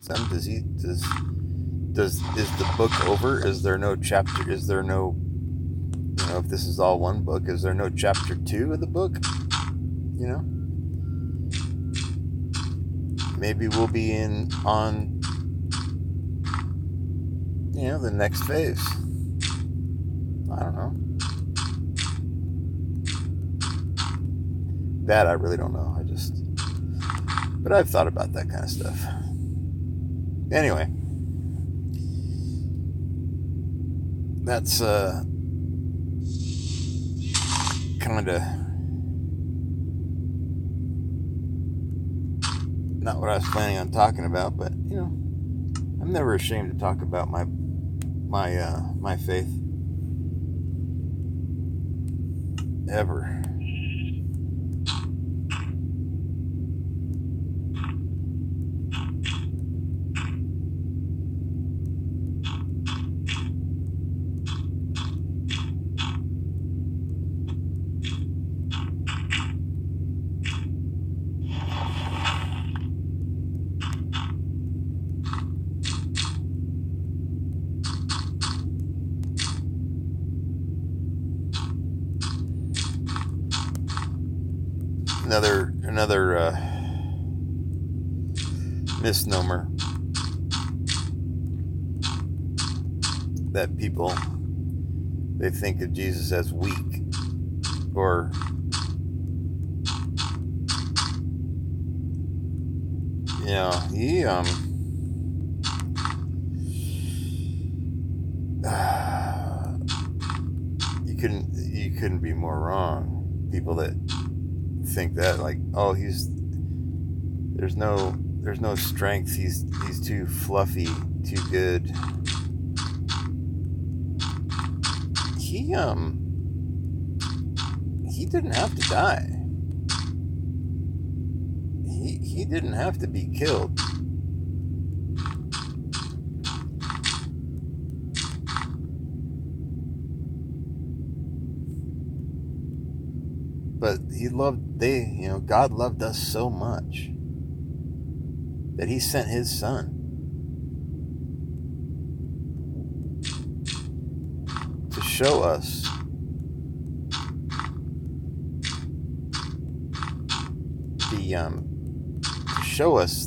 Is the book over? Is there no chapter? Is there no, if this is all one book, is there no chapter 2 of the book? Maybe we'll be on the next phase. I don't know. That I really don't know. But I've thought about that kind of stuff. Anyway, that's kind of not what I was planning on talking about, but I'm never ashamed to talk about my faith, ever. Another misnomer that people, they think of Jesus as weak, or he you couldn't be more wrong. People that think that, like, oh, there's no strength, he's too fluffy, too good. He didn't have to die. He didn't have to be killed. But God loved us so much that he sent his son to show us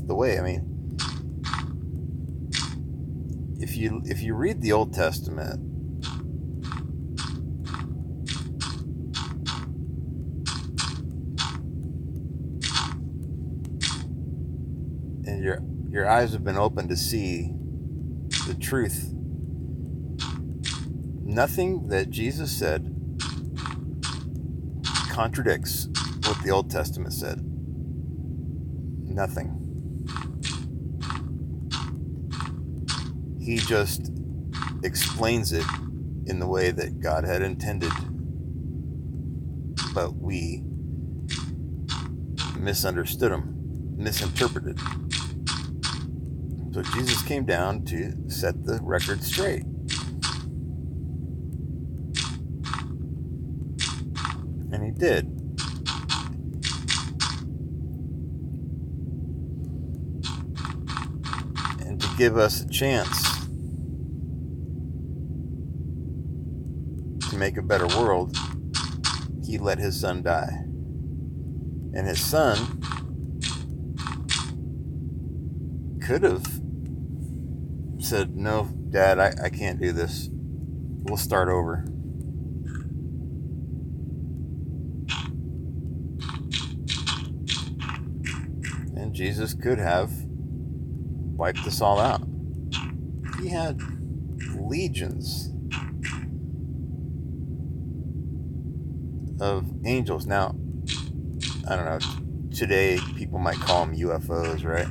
the way. I mean, if you read the Old Testament, and your eyes have been opened to see the truth, nothing that Jesus said contradicts what the Old Testament said. Nothing. He just explains it in the way that God had intended, but we misunderstood him, misinterpreted. So Jesus came down to set the record straight. And he did. And to give us a chance to make a better world, he let his son die. And his son could have said, no, Dad, I can't do this. We'll start over. And Jesus could have wiped us all out. He had legions of angels. Now, I don't know, today people might call them UFOs, right?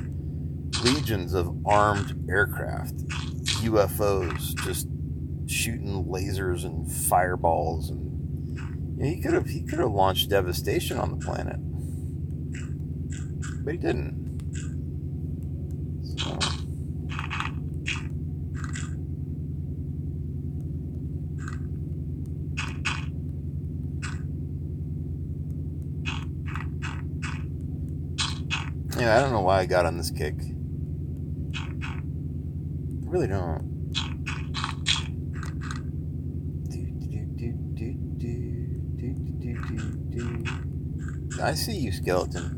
Legions of armed aircraft, UFOs, just shooting lasers and fireballs, and he could have launched devastation on the planet, but he didn't. So, I don't know why I got on this kick. really don't. I see you, skeleton.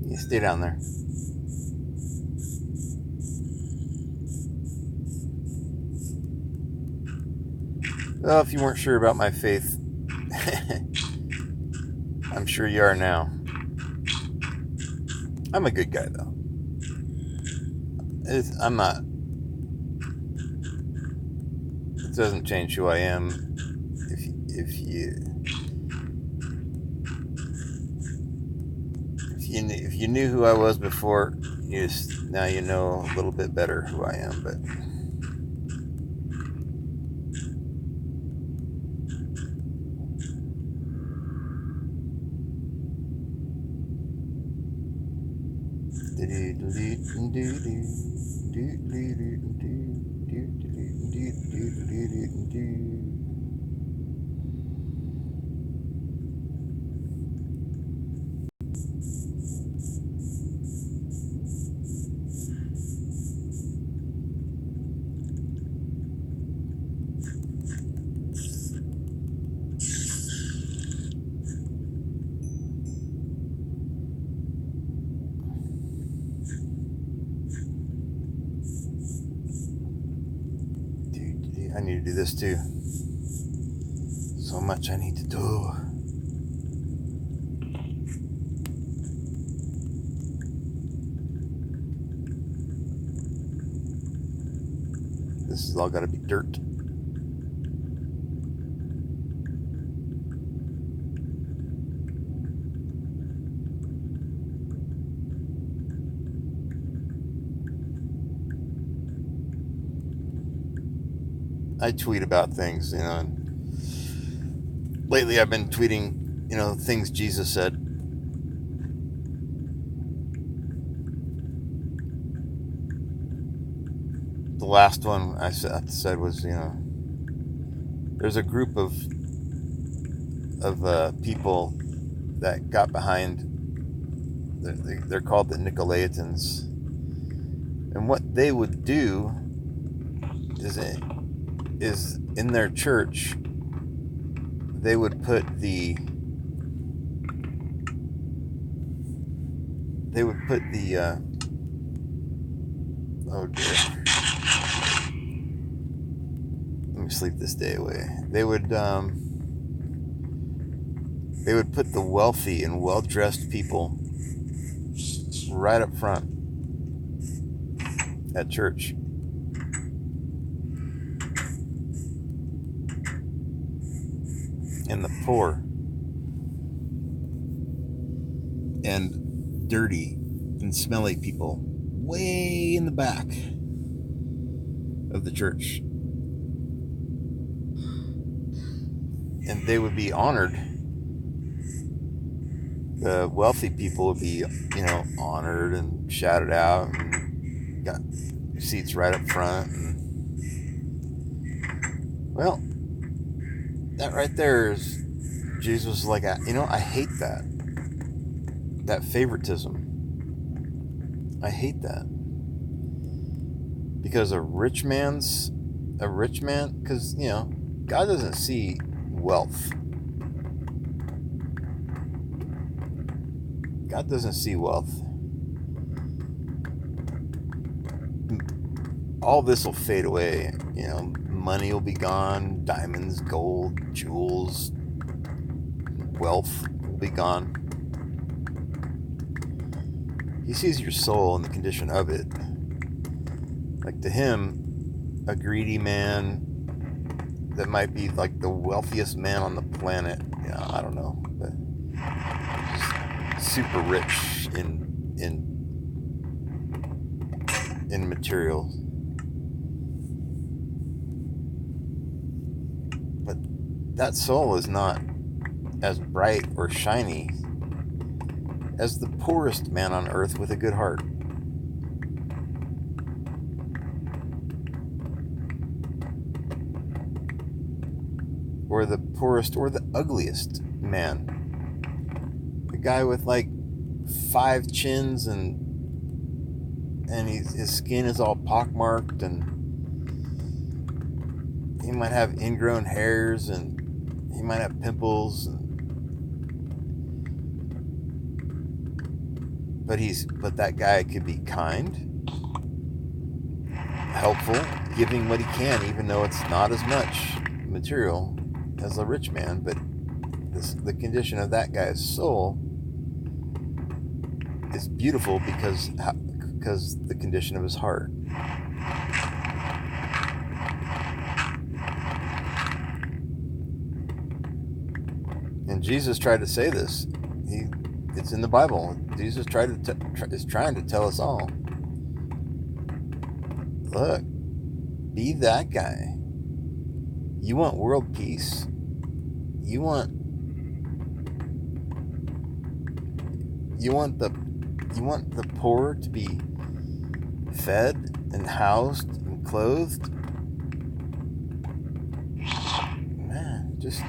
You stay down there. Well, if you weren't sure about my faith, I'm sure you are now. I'm a good guy, though. I'm not. It doesn't change who I am. If you knew who I was before, now you know a little bit better who I am. But I need to do this too. So much I need to do. This is all got to be dirt. I tweet about things, and lately I've been tweeting, things Jesus said. The last one I said was, there's a group of people that got behind. They're called the Nicolaitans, and what they would do is in their church they would put the oh dear, let me sleep this day away. They would put the wealthy and well-dressed people right up front at church. And the poor and dirty and smelly people way in the back of the church. And they would be honored. The wealthy people would be, honored and shouted out and got seats right up front. And, well, that right there is Jesus was like, I hate that favoritism. I hate that, because a rich man, because God doesn't see wealth. God doesn't see wealth. All this will fade away. Money will be gone, diamonds, gold, jewels, wealth will be gone. He sees your soul and the condition of it. Like, to him, a greedy man that might be like the wealthiest man on the planet, I don't know, but just super rich in materials. But that soul is not as bright or shiny as the poorest man on earth with a good heart. or the poorest or the ugliest man. The guy with like 5 chins and his skin is all pockmarked, and he might have ingrown hairs, and he might have pimples, but that guy could be kind, helpful, giving what he can, even though it's not as much material as a rich man. But the condition of that guy's soul is beautiful because the condition of his heart. And Jesus tried to say this. It's in the Bible. Jesus is trying to tell us all. Look, be that guy. You want world peace? You want the poor to be fed and housed and clothed? Man, just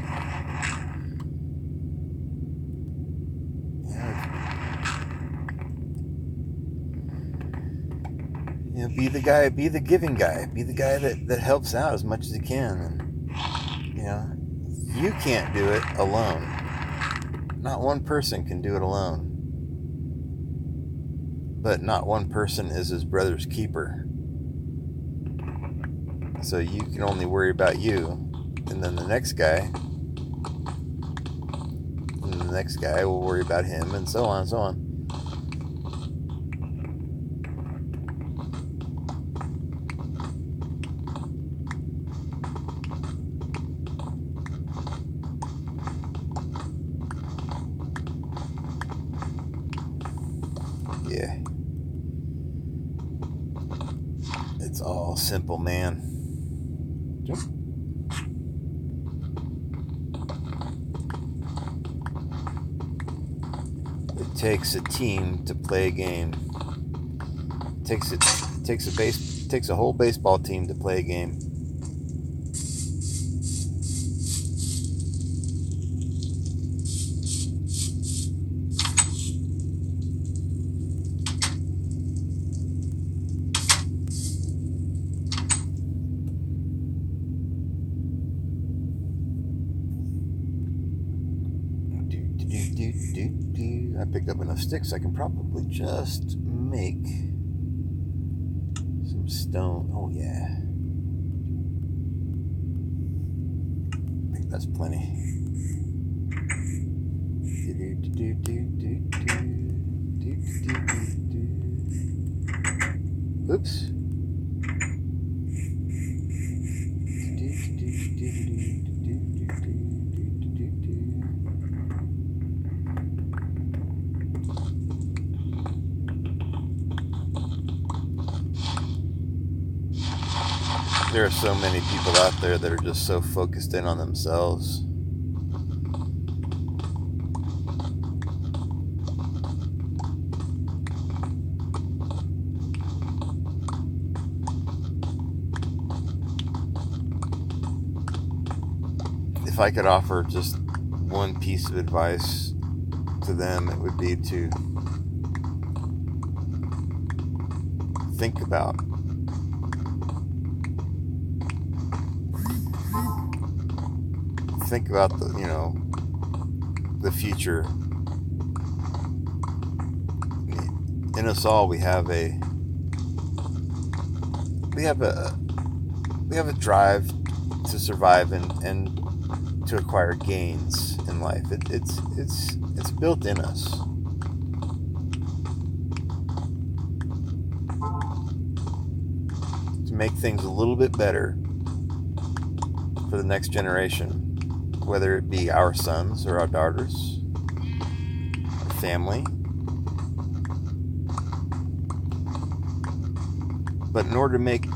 be the guy, be the giving guy, be the guy that helps out as much as he can. And you can't do it alone. Not one person can do it alone. But not one person is his brother's keeper. So you can only worry about you, and then the next guy will worry about him, and so on and so on. Yeah. It's all simple, man. It takes a team to play a game. It takes a whole baseball team to play a game. I picked up enough sticks I can probably just make some stone. Oh yeah, I think that's plenty. Oops. There are so many people out there that are just so focused in on themselves. If I could offer just one piece of advice to them, it would be to think about the future. In us all, we have a drive to survive and to acquire gains in life. It's built in us. To make things a little bit better for the next generation, whether it be our sons or our daughters, our family. But in order to make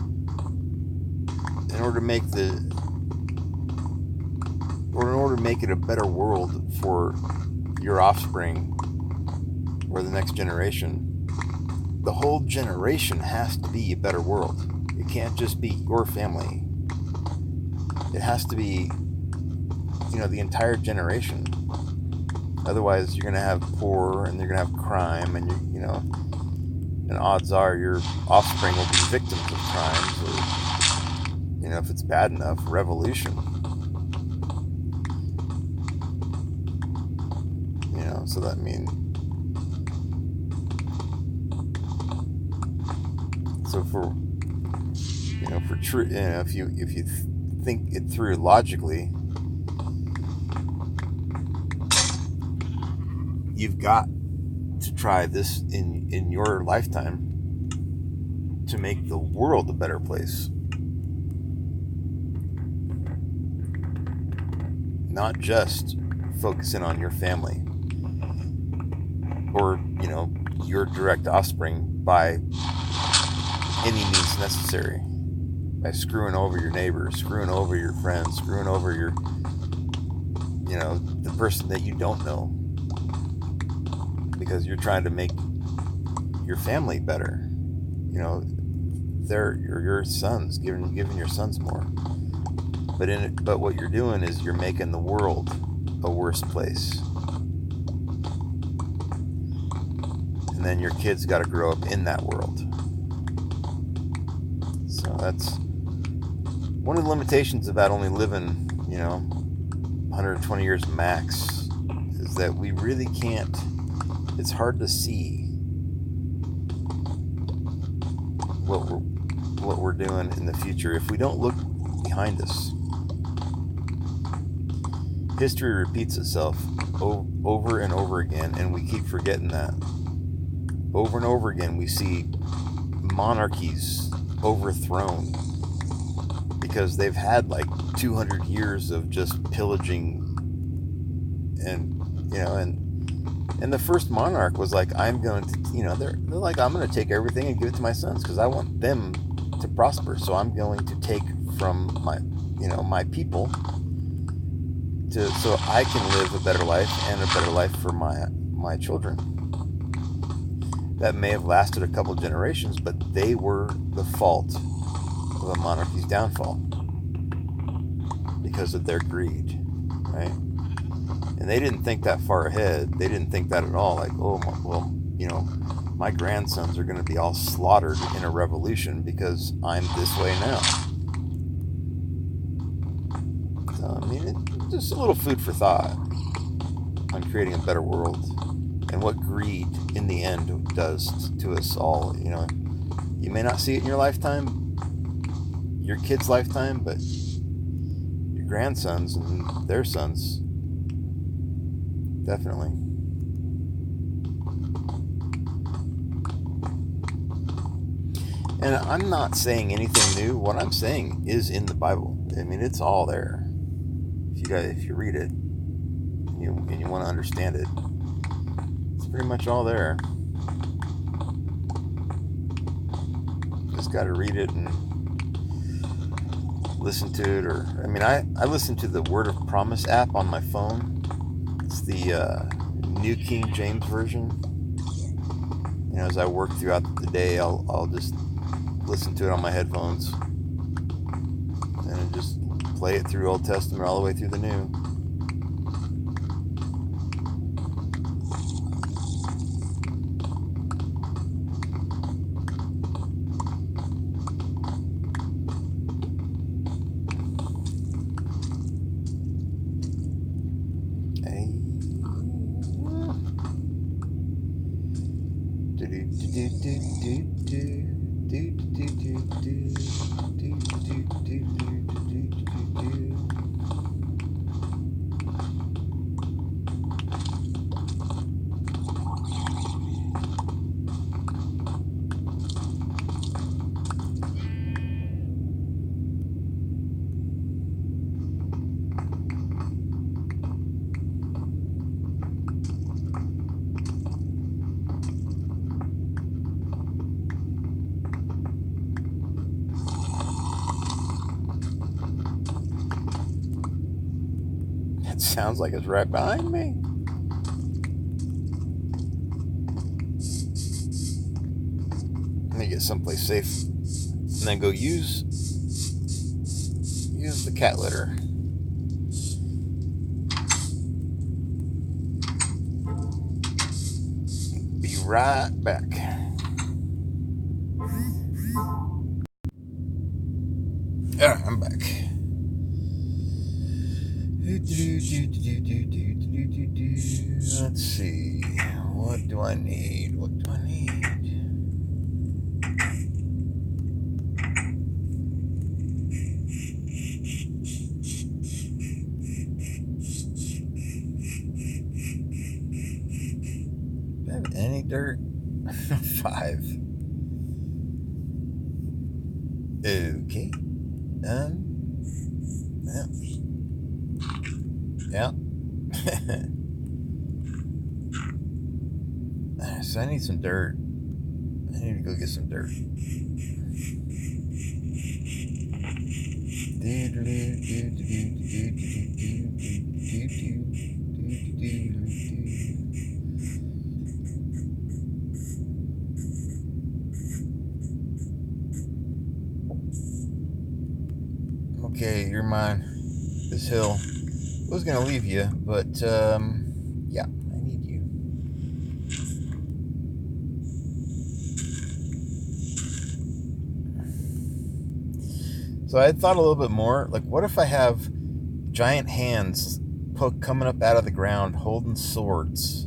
it a better world for your offspring or the next generation, the whole generation has to be a better world. It can't just be your family. It has to be the entire generation. Otherwise, you're going to have poor, and you're going to have crime, and and odds are your offspring will be victims of crimes, or if it's bad enough, revolution. So that means, so for true, if you think it through logically, you've got to try this in your lifetime to make the world a better place. Not just focusing on your family or, your direct offspring by any means necessary. By screwing over your neighbors, screwing over your friends, screwing over your, the person that you don't know. Because you're trying to make your family better. They're your sons, giving your sons more. But what you're doing is you're making the world a worse place. And then your kids got to grow up in that world. So that's one of the limitations about only living, 120 years max, is that we really can't. It's hard to see what we're doing in the future if we don't look behind us. History repeats itself over and over again, and we keep forgetting that. Over and over again, we see monarchies overthrown because they've had like 200 years of just pillaging, and the first monarch was like, I'm going to, they're like, I'm going to take everything and give it to my sons because I want them to prosper. So I'm going to take from my people so I can live a better life and a better life for my children. That may have lasted a couple generations, but they were the fault of a monarchy's downfall because of their greed, right? And they didn't think that far ahead. They didn't think that at all. Like, my grandsons are going to be all slaughtered in a revolution because I'm this way now. So, it's just a little food for thought on creating a better world and what greed in the end does to us all. You may not see it in your lifetime, your kids' lifetime, but your grandsons and their sons, definitely. And I'm not saying anything new. What I'm saying is in the Bible. It's all there. If you read it and you want to understand it, it's pretty much all there. Just got to read it and listen to it. Or I listen to the Word of Promise app on my phone. It's the New King James Version. As I work throughout the day, I'll just listen to it on my headphones and just play it through Old Testament all the way through the New. Sounds like it's right behind me. Let me get someplace safe and then go use the cat litter. right back. Yeah, I'm back. Let's see. What do I need? What do I need? Do I have any dirt? 5. Okay. Yeah. So I need some dirt. I need to go get some dirt. Okay, you're mine. This hill. I was gonna leave you, but yeah, I need you. So I thought a little bit more. Like, what if I have giant hands coming up out of the ground, holding swords?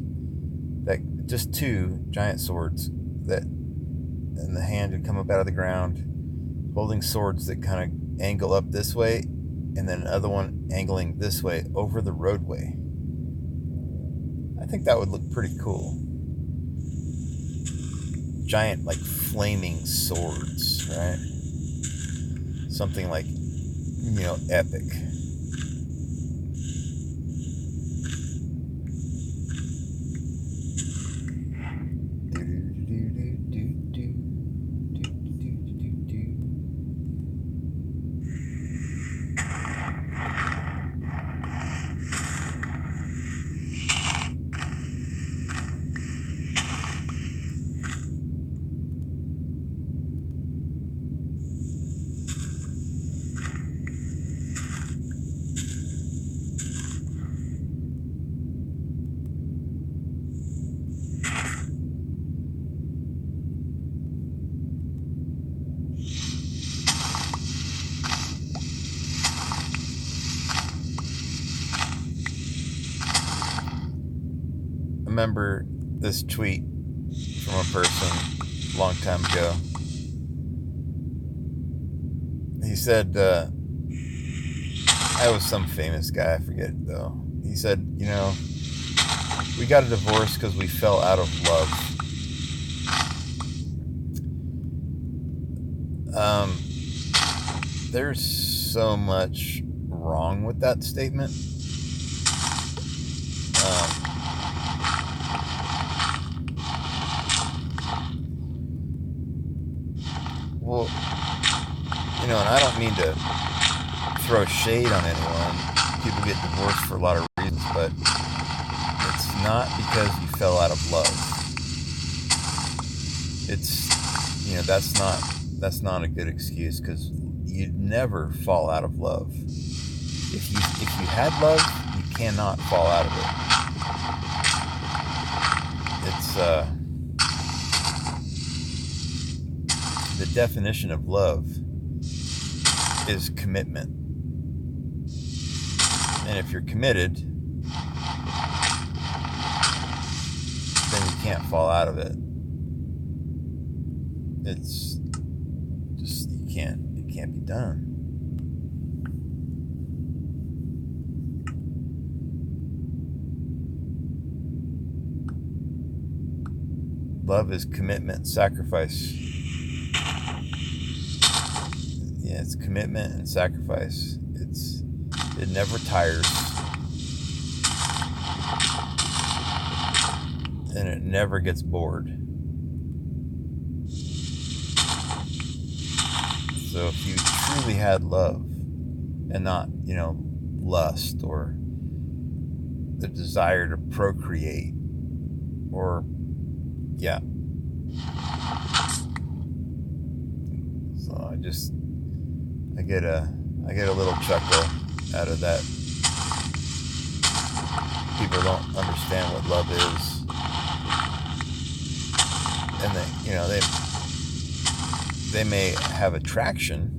That just 2 giant swords that, and the hand would come up out of the ground, holding swords that kind of angle up this way, and then another one angling this way over the roadway. I think that would look pretty cool. Giant, like, flaming swords, right? Something like, epic. Remember this tweet from a person a long time ago. He said, I was some famous guy, I forget it though. He said, we got a divorce because we fell out of love. There's so much wrong with that statement. Well, and I don't mean to throw shade on anyone. People get divorced for a lot of reasons, but it's not because you fell out of love. It's, that's not a good excuse, because you'd never fall out of love. If you had love, you cannot fall out of it. It's the definition of love is commitment. And if you're committed, then you can't fall out of it. It's just, it can't be done. Love is commitment, sacrifice. Yeah, it's commitment and sacrifice. It never tires. And it never gets bored. So if you truly had love and not, lust or the desire to procreate or, yeah. So I get a little chuckle out of that. People don't understand what love is. and they may have attraction,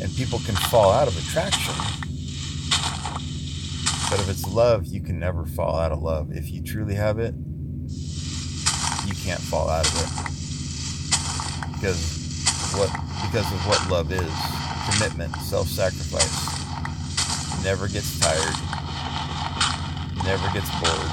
and people can fall out of attraction. But if it's love, you can never fall out of love. If you truly have it, you can't fall out of it. Because of what love is. Commitment, self-sacrifice. Never gets tired. Never gets bored.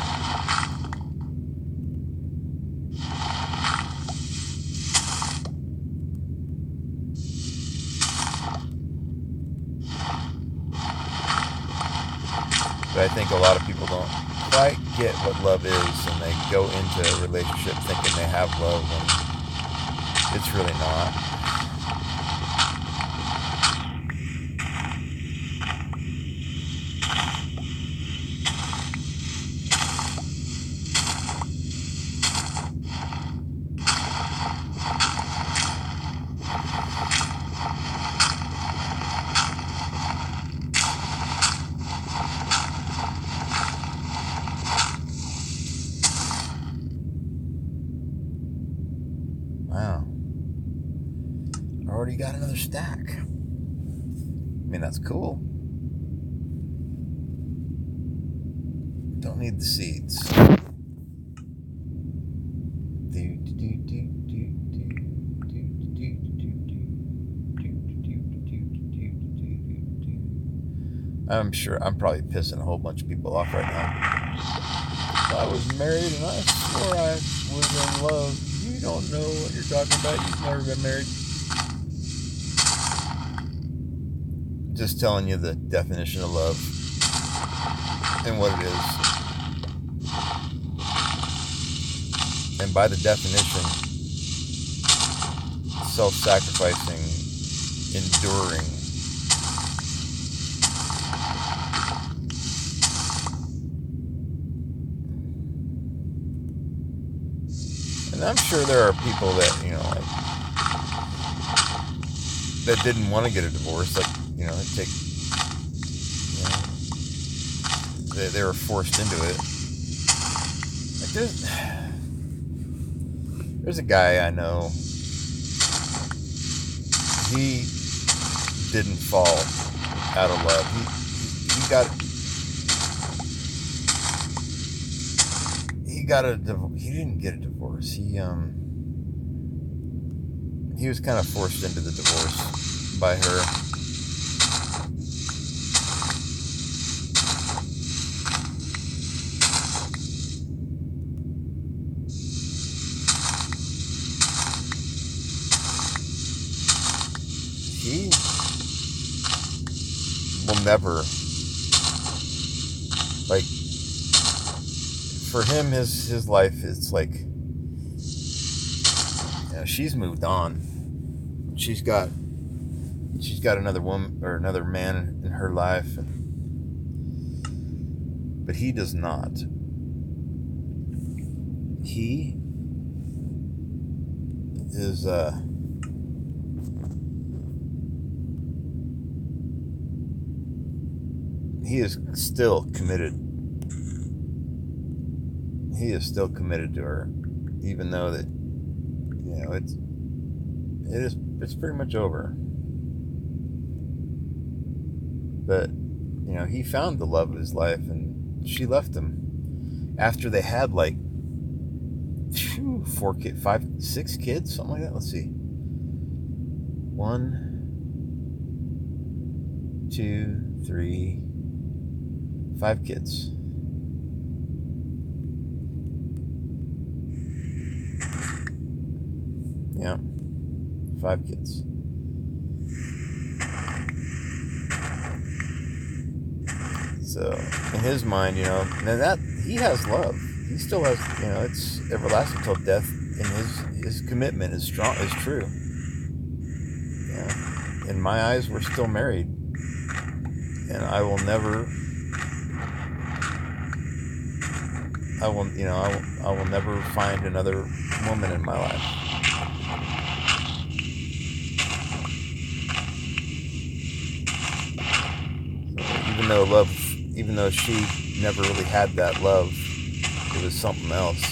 But I think a lot of people don't quite get what love is, and they go into a relationship thinking they have love when it's really not. Wow. I already got another stack. I mean, that's cool. Don't need the seeds. I'm sure I'm probably pissing a whole bunch of people off right now. I was married and I swore I was in love. You don't know what you're talking about. You've never been married. Just telling you the definition of love and what it is. And by the definition, self-sacrificing, enduring. And I'm sure there are people that, that didn't want to get a divorce, they were forced into it. Like there's a guy I know. He didn't fall out of love. He didn't get a divorce. He was kind of forced into the divorce by her. He will never, for him, his life is she's moved on. She's got another woman or another man in her life, but he does not. He is he is still committed. He is still committed to her, even though that it's pretty much over. But he found the love of his life, and she left him after they had 6 kids, something like that. Let's see, 1, 2, 3, 5 kids. Yeah, 5 kids. So in his mind, and that he has love. He still has, it's everlasting till death, and his commitment is strong, is true. Yeah. In my eyes, we're still married, and I will never find another woman in my life. Even though she never really had that love, it was something else.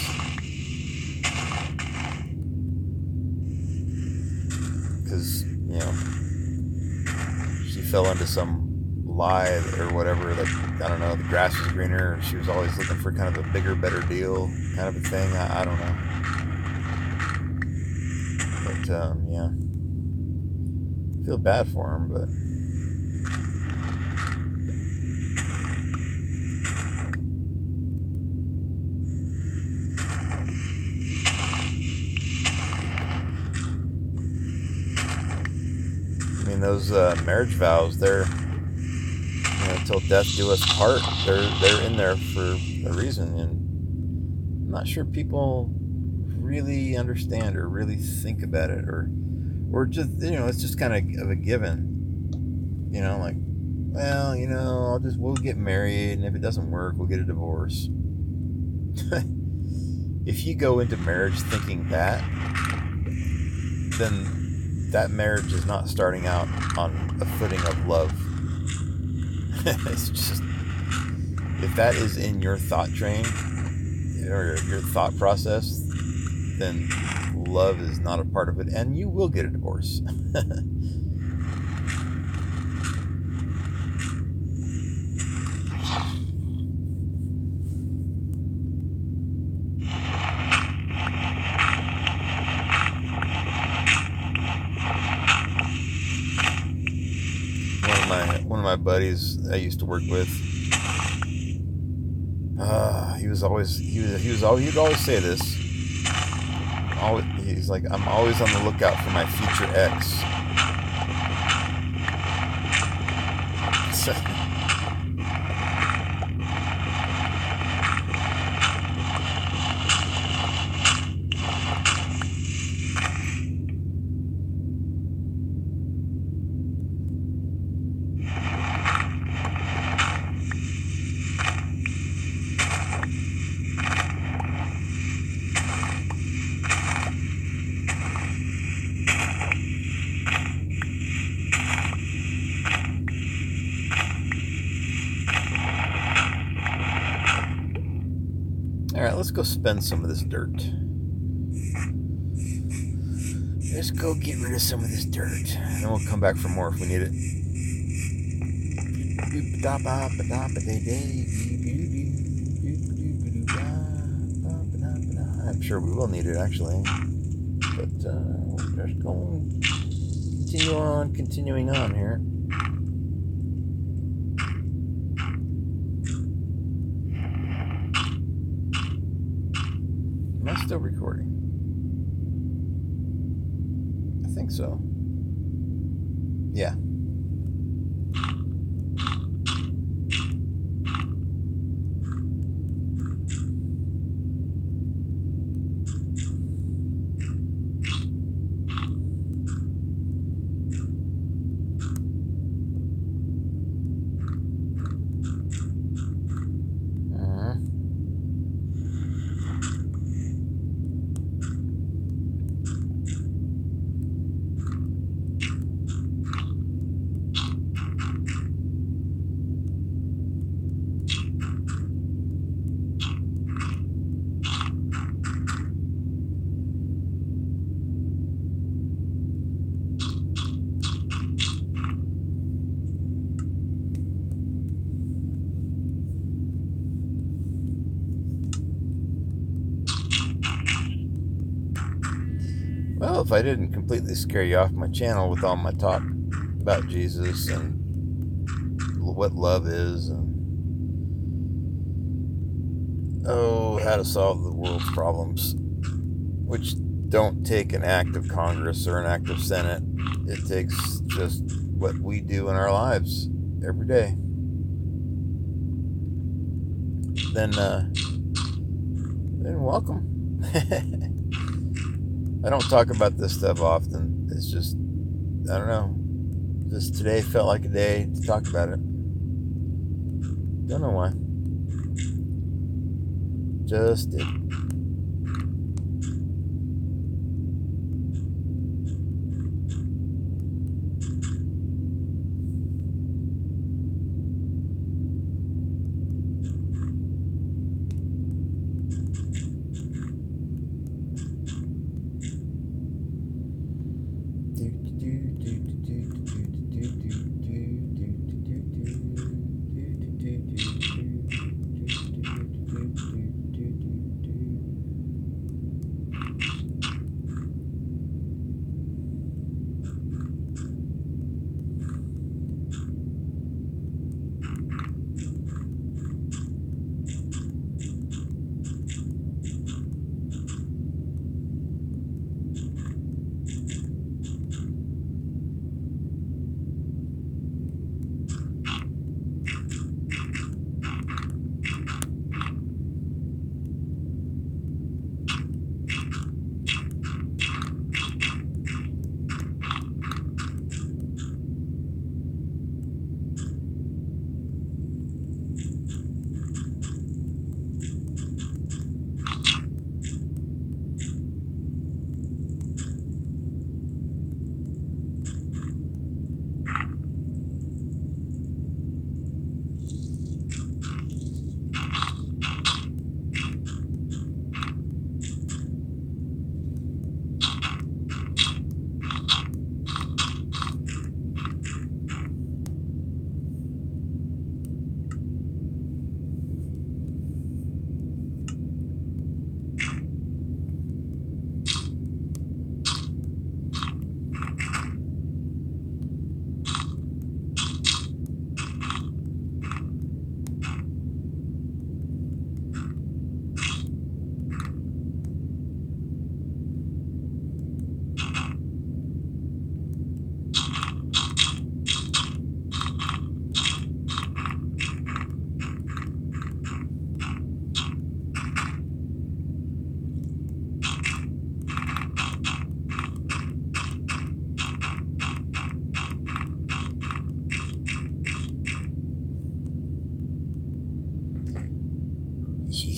because, you know, she fell into some lie or whatever that, I don't know, the grass is greener, or she was always looking for kind of a bigger, better deal kind of a thing. I don't know. But, yeah. I feel bad for him, but... I mean, those marriage vows, they're, you know, till death do us part. They're in there for a reason, and I'm not sure people really understand or really think about it, or just, you know, it's just kind of a given. You know, like, well, you know, we'll get married, and if it doesn't work, we'll get a divorce. If you go into marriage thinking that, then that marriage is not starting out on a footing of love. It's just, if that is in your thought train or your thought process, then love is not a part of it, and you will get a divorce. One of my buddies I used to work with, he'd always say this. He's like, I'm always on the lookout for my future ex. Alright, let's go spend some of this dirt. Let's go get rid of some of this dirt. And then we'll come back for more if we need it. I'm sure we will need it, actually. But we're just going to continuing on here. Am I still recording? I think so. Yeah. Well, if I didn't completely scare you off my channel with all my talk about Jesus and what love is, and how to solve the world's problems, which don't take an act of Congress or an act of Senate. It takes just what we do in our lives every day. Then welcome. I don't talk about this stuff often. It's just, I don't know. Just today felt like a day to talk about it. Don't know why. Just did.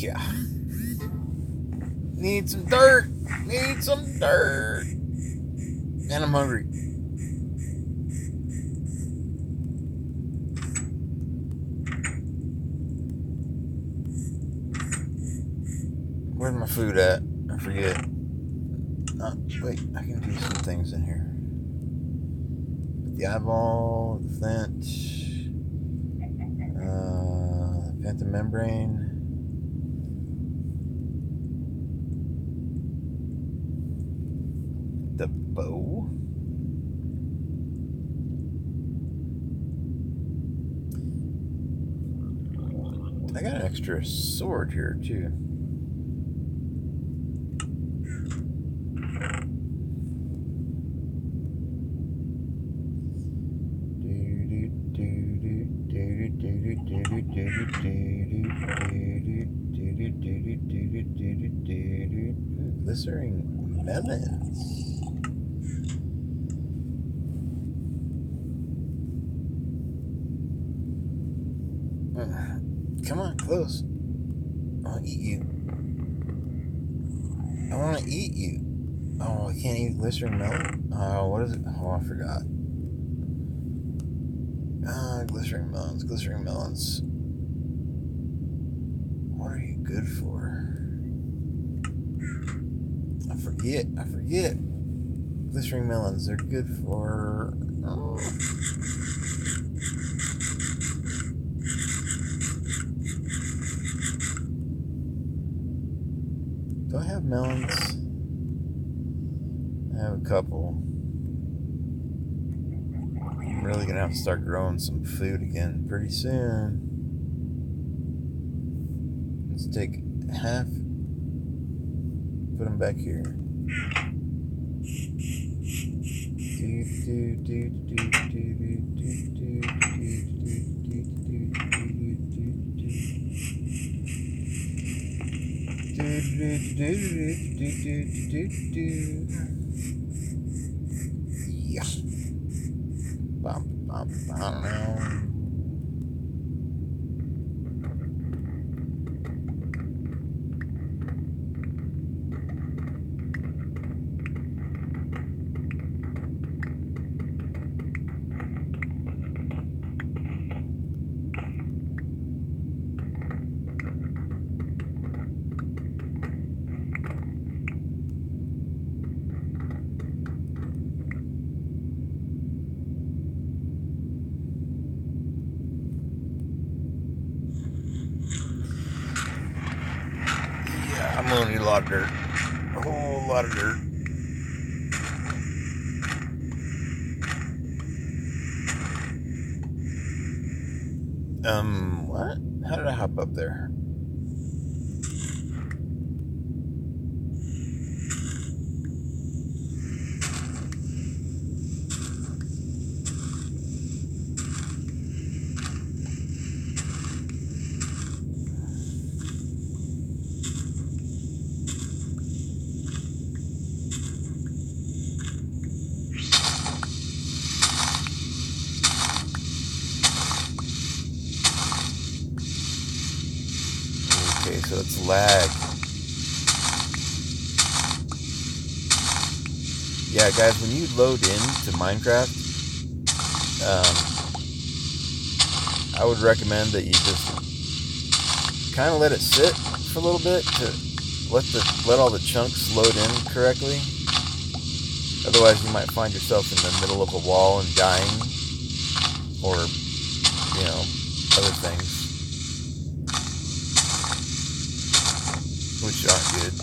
Yeah. Need some dirt. Need some dirt. And I'm hungry. Where's my food at? I forget. Wait, I can do some things in here. The eyeball, the flint, phantom membrane. The bow. I got an extra sword here too. Glycerin melons. Come on, close. I'll eat you. I want to eat you. Oh, I can't eat glycerin melon? Oh, what is it? Oh, I forgot. Glycerin melons, glycerin melons. What are you good for? I forget. Glycerin melons, they're good for... Oh. Do I have melons? I have a couple. I'm really gonna have to start growing some food again pretty soon. Let's take half, put them back here. Yeah. lot of dirt. A whole lot of dirt. What? How did I hop up there? Okay, so it's lag. Yeah, guys, when you load into Minecraft, I would recommend that you just kind of let it sit for a little bit to let all the chunks load in correctly. Otherwise, you might find yourself in the middle of a wall and dying, or other things, which aren't good.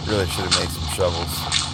Really should have made some shovels.